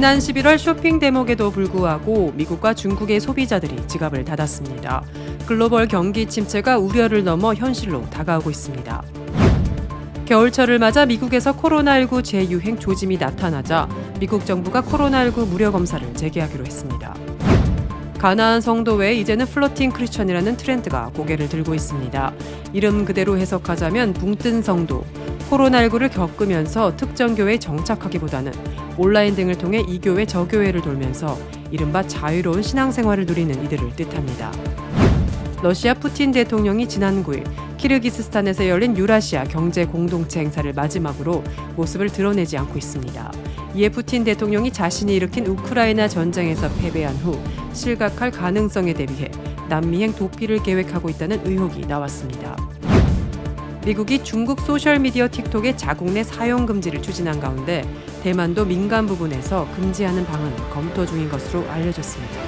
지난 11월 쇼핑 대목에도 불구하고 미국과 중국의 소비자들이 지갑을 닫았습니다. 글로벌 경기 침체가 우려를 넘어 현실로 다가오고 있습니다. 겨울철을 맞아 미국에서 코로나19 재유행 조짐이 나타나자 미국 정부가 코로나19 무료 검사를 재개하기로 했습니다. 가나안 성도 외에 이제는 플로팅 크리스천이라는 트렌드가 고개를 들고 있습니다. 이름 그대로 해석하자면 붕뜬 성도, 코로나19를 겪으면서 특정 교회에 정착하기보다는 온라인 등을 통해 이 교회 저 교회를 돌면서 이른바 자유로운 신앙생활을 누리는 이들을 뜻합니다. 러시아 푸틴 대통령이 지난 9일 키르기스스탄에서 열린 유라시아 경제 공동체 행사를 마지막으로 모습을 드러내지 않고 있습니다. 이에 푸틴 대통령이 자신이 일으킨 우크라이나 전쟁에서 패배한 후 실각할 가능성에 대비해 남미행 도피를 계획하고 있다는 의혹이 나왔습니다. 미국이 중국 소셜미디어 틱톡의 자국 내 사용 금지를 추진한 가운데 대만도 민간 부분에서 금지하는 방안을 검토 중인 것으로 알려졌습니다.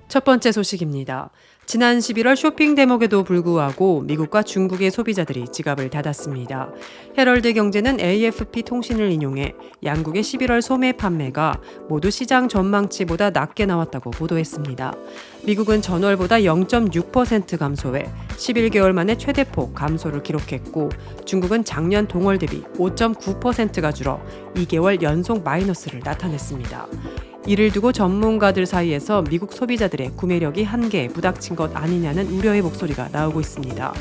첫 번째 소식입니다. 지난 11월 쇼핑 대목에도 불구하고 미국과 중국의 소비자들이 지갑을 닫았습니다. 헤럴드 경제는 AFP 통신을 인용해 양국의 11월 소매 판매가 모두 시장 전망치보다 낮게 나왔다고 보도했습니다. 미국은 전월보다 0.6% 감소해 11개월 만에 최대폭 감소를 기록했고 중국은 작년 동월 대비 5.9%가 줄어 2개월 연속 마이너스를 나타냈습니다. 이를 두고 전문가들 사이에서 미국 소비자들의 구매력이 한계에 부닥친 것 아니냐는 우려의 목소리가 나오고 있습니다.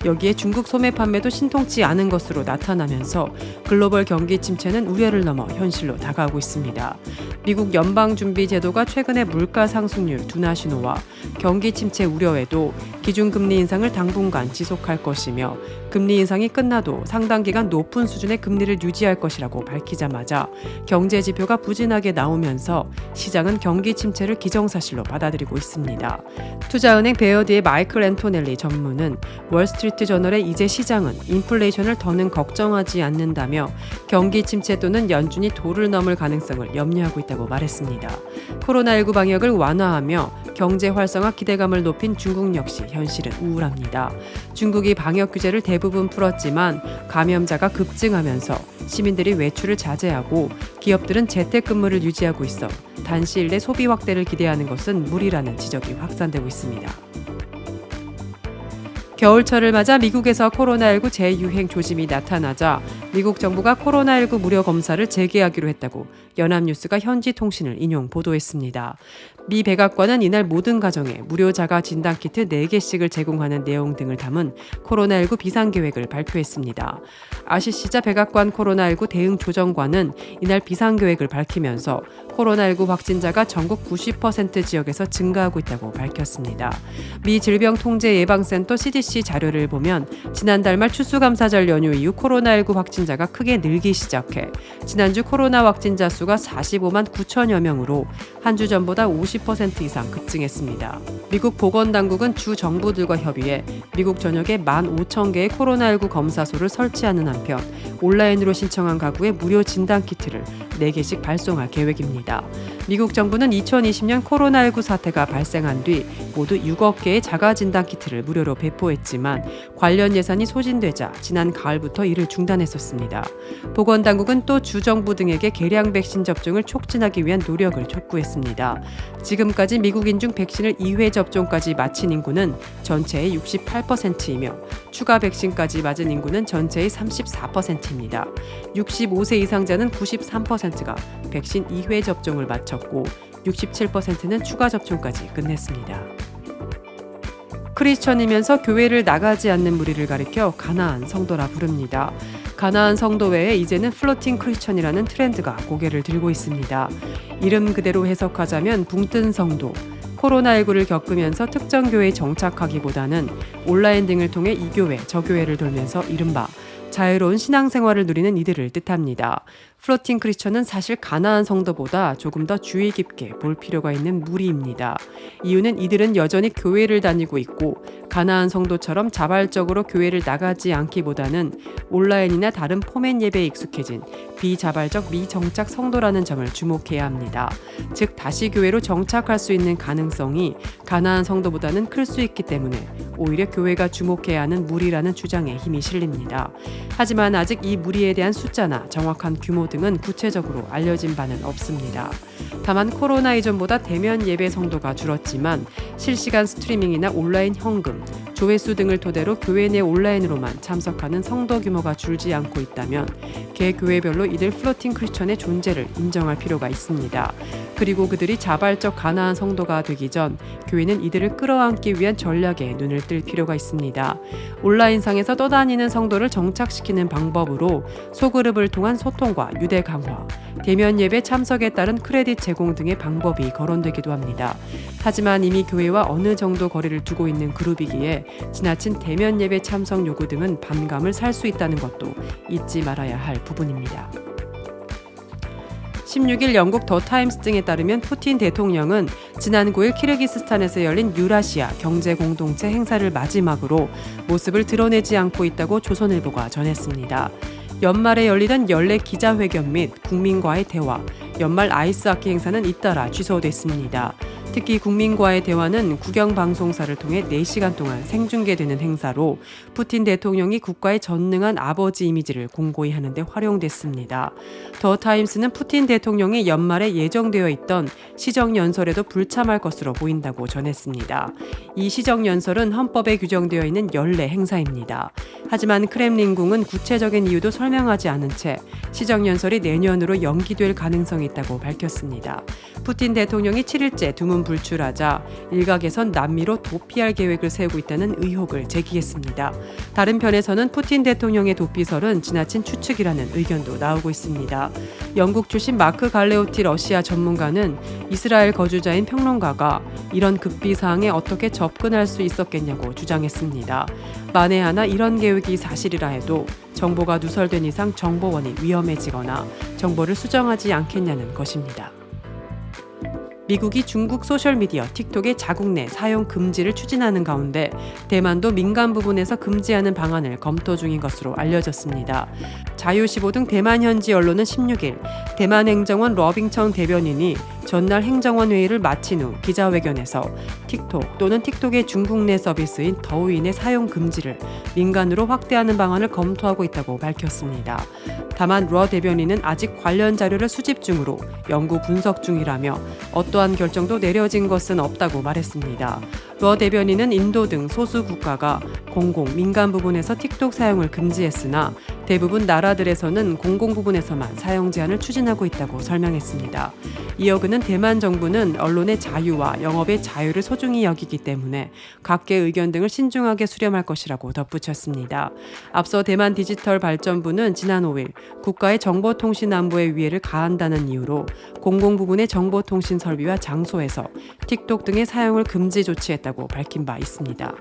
여기에 중국 소매 판매도 신통치 않은 것으로 나타나면서 글로벌 경기 침체는 우려를 넘어 현실로 다가오고 있습니다. 미국 연방준비제도가 최근의 물가 상승률 둔화 신호와 경기 침체 우려에도 기준금리 인상을 당분간 지속할 것이며 금리 인상이 끝나도 상당 기간 높은 수준의 금리를 유지할 것이라고 밝히자마자 경제 지표가 부진하게 나오면서 시장은 경기 침체를 기정사실로 받아들이고 있습니다. 투자은행 베어디의 마이클 앤토넬리 전무는 월스트리트 저널의 이제 시장은 인플레이션을 더는 걱정하지 않는다며 경기 침체 또는 연준이 도를 넘을 가능성을 염려하고 있다고 말했습니다. 코로나19 방역을 완화하며 경제 활성화 기대감을 높인 중국 역시 현실은 우울합니다. 중국이 방역 규제를 대부분 풀었지만 감염자가 급증하면서 시민들이 외출을 자제하고 기업들은 재택근무를 유지하고 있어 단시일 내 소비 확대를 기대하는 것은 무리라는 지적이 확산되고 있습니다. 겨울철을 맞아 미국에서 코로나19 재유행 조짐이 나타나자 미국 정부가 코로나19 무료 검사를 재개하기로 했다고 연합뉴스가 현지 통신을 인용 보도했습니다. 미 백악관은 이날 모든 가정에 무료 자가 진단키트 4개씩을 제공하는 내용 등을 담은 코로나19 비상계획을 발표했습니다. 아시시자 백악관 코로나19 대응 조정관은 이날 비상계획을 밝히면서 코로나19 확진자가 전국 90% 지역에서 증가하고 있다고 밝혔습니다. 미 질병통제예방센터 CDC 자료를 보면 지난달 말 추수감사절 연휴 이후 코로나19 확진자가 크게 늘기 시작해 지난주 코로나 확진자 수가 45만 9천여 명으로 한 주 전보다 50% 이상 급증했습니다. 미국 보건당국은 주 정부들과 협의해 미국 전역에 15,000개의 코로나19 검사소를 설치하는 한편 온라인으로 신청한 가구에 무료 진단키트를 4개씩 발송할 계획입니다. 미국 정부는 2020년 코로나19 사태가 발생한 뒤 모두 6억 개의 자가 진단키트를 무료로 배포했지만 관련 예산이 소진되자 지난 가을부터 이를 중단했었습니다. 보건당국은 또 주정부 등에게 개량 백신 접종을 촉진하기 위한 노력을 촉구했습니다. 지금까지 미국인 중 백신을 2회 접종까지 마친 인구는 전체의 68%이며 추가 백신까지 맞은 인구는 전체의 34%입니다. 65세 이상자는 93%가 백신 2회 접종을 마쳤고 67%는 추가 접종까지 끝냈습니다. 크리스천이면서 교회를 나가지 않는 무리를 가리켜 가나안 성도라 부릅니다. 가나안 성도 외에 이제는 플로팅 크리스천이라는 트렌드가 고개를 들고 있습니다. 이름 그대로 해석하자면 붕뜬 성도, 코로나19를 겪으면서 특정 교회에 정착하기보다는 온라인 등을 통해 이 교회, 저 교회를 돌면서 이른바 자유로운 신앙생활을 누리는 이들을 뜻합니다. 플로팅 크리스천은 사실 가나안 성도보다 조금 더 주의 깊게 볼 필요가 있는 무리입니다. 이유는 이들은 여전히 교회를 다니고 있고 가나안 성도처럼 자발적으로 교회를 나가지 않기보다는 온라인이나 다른 포맷 예배에 익숙해진 비자발적 미정착 성도라는 점을 주목해야 합니다. 즉 다시 교회로 정착할 수 있는 가능성이 가나안 성도보다는 클 수 있기 때문에 오히려 교회가 주목해야 하는 무리라는 주장에 힘이 실립니다. 하지만 아직 이 무리에 대한 숫자나 정확한 규모 등은 구체적으로 알려진 바는 없습니다. 다만 코로나 이전보다 대면 예배 성도가 줄었지만 실시간 스트리밍이나 온라인 헌금, 조회수 등을 토대로 교회 내 온라인으로만 참석하는 성도 규모가 줄지 않고 있다면 개 교회별로 이들 플로팅 크리스천의 존재를 인정할 필요가 있습니다. 그리고 그들이 자발적 가나안 성도가 되기 전 교회는 이들을 끌어안기 위한 전략에 눈을 뜰 필요가 있습니다. 온라인상에서 떠다니는 성도를 정착시키는 방법으로 소그룹을 통한 소통과 유대 강화, 대면 예배 참석에 따른 크레딧 제공 등의 방법이 거론되기도 합니다. 하지만 이미 교회와 어느 정도 거리를 두고 있는 그룹이기에 지나친 대면 예배 참석 요구 등은 반감을 살 수 있다는 것도 잊지 말아야 할 부분입니다. 16일 영국 더 타임스 등에 따르면 푸틴 대통령은 지난 9일 키르기스스탄에서 열린 유라시아 경제공동체 행사를 마지막으로 모습을 드러내지 않고 있다고 조선일보가 전했습니다. 연말에 열리던 연례 기자회견 및 국민과의 대화, 연말 아이스하키 행사는 잇따라 취소됐습니다. 특히 국민과의 대화는 국영방송사를 통해 4시간 동안 생중계되는 행사로 푸틴 대통령이 국가의 전능한 아버지 이미지를 공고히 하는 데 활용됐습니다. 더 타임스는 푸틴 대통령이 연말에 예정되어 있던 시정연설에도 불참할 것으로 보인다고 전했습니다. 이 시정연설은 헌법에 규정되어 있는 연례 행사입니다. 하지만 크렘린궁은 구체적인 이유도 설명하지 않은 채 시정연설이 내년으로 연기될 가능성이 있다고 밝혔습니다. 푸틴 대통령이 7일째 두문 불출하자 일각에선 남미로 도피할 계획을 세우고 있다는 의혹을 제기했습니다. 다른 편에서는 푸틴 대통령의 도피설은 지나친 추측이라는 의견도 나오고 있습니다. 영국 출신 마크 갈레오티 러시아 전문가는 이스라엘 거주자인 평론가가 이런 극비 사항에 어떻게 접근할 수 있었겠냐고 주장했습니다. 만에 하나 이런 계획이 사실이라 해도 정보가 누설된 이상 정보원이 위험해지거나 정보를 수정하지 않겠냐는 것입니다. 미국이 중국 소셜미디어 틱톡의 자국 내 사용 금지를 추진하는 가운데 대만도 민간 부분에서 금지하는 방안을 검토 중인 것으로 알려졌습니다. 자유15 등 대만 현지 언론은 16일 대만 행정원 러빙청 대변인이 전날 행정원 회의를 마친 후 기자회견에서 틱톡 또는 틱톡의 중국 내 서비스인 더우인의 사용 금지를 민간으로 확대하는 방안을 검토하고 있다고 밝혔습니다. 다만 러 대변인은 아직 관련 자료를 수집 중으로 연구 분석 중이라며 어떠한 결정도 내려진 것은 없다고 말했습니다. 러 대변인은 인도 등 소수 국가가 공공, 민간 부분에서 틱톡 사용을 금지했으나 대부분 나라들에서는 공공 부분에서만 사용 제한을 추진하고 있다고 설명했습니다. 이어 그는 대만 정부는 언론의 자유와 영업의 자유를 소중히 여기기 때문에 각계의 의견 등을 신중하게 수렴할 것이라고 덧붙였습니다. 앞서 대만 디지털 발전부는 지난 5일 국가의 정보통신안보의 위해를 가한다는 이유로 공공 부분의 정보통신 설비와 장소에서 틱톡 등의 사용을 금지 조치했다고 밝힌 바 있습니다.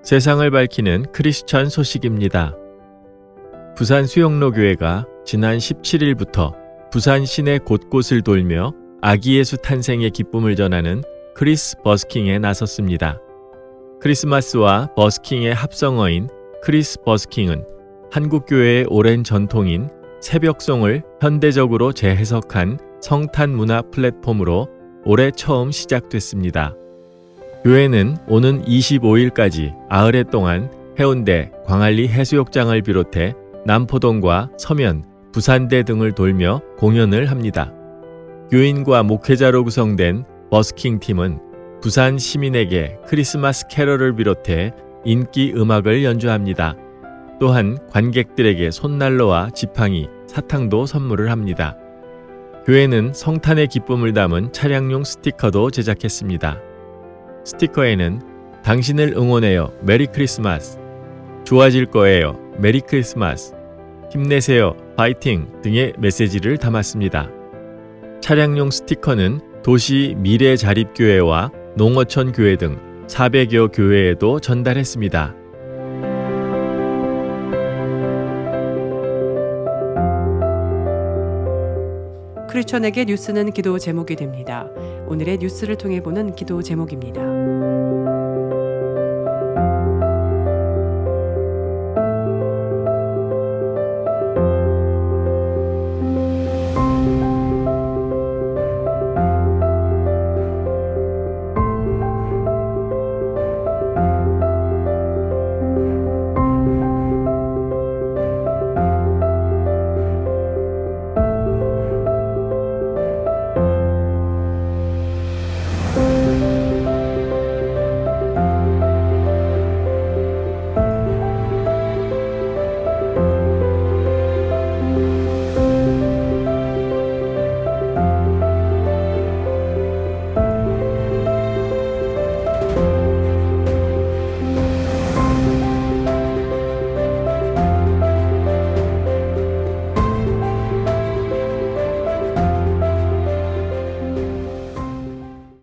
세상을 밝히는 크리스천 소식입니다. 부산 수영로교회가 지난 17일부터 부산 시내 곳곳을 돌며 아기 예수 탄생의 기쁨을 전하는 크리스 버스킹에 나섰습니다. 크리스마스와 버스킹의 합성어인 크리스 버스킹은 한국교회의 오랜 전통인 새벽송을 현대적으로 재해석한 성탄 문화 플랫폼으로 올해 처음 시작됐습니다. 교회는 오는 25일까지 아흘 동안 해운대, 광안리 해수욕장을 비롯해 남포동과 서면, 부산대 등을 돌며 공연을 합니다. 교인과 목회자로 구성된 버스킹 팀은 부산 시민에게 크리스마스 캐럴을 비롯해 인기 음악을 연주합니다. 또한 관객들에게 손난로와 지팡이, 사탕도 선물을 합니다. 교회는 성탄의 기쁨을 담은 차량용 스티커도 제작했습니다. 스티커에는 당신을 응원해요. 메리 크리스마스. 좋아질 거예요. 메리 크리스마스. 힘내세요. 파이팅 등의 메시지를 담았습니다. 차량용 스티커는 도시 미래자립교회와 농어촌 교회 등 400여 교회에도 전달했습니다. 크리스천에게 뉴스는 기도 제목이 됩니다. 오늘의 뉴스를 통해 보는 기도 제목입니다.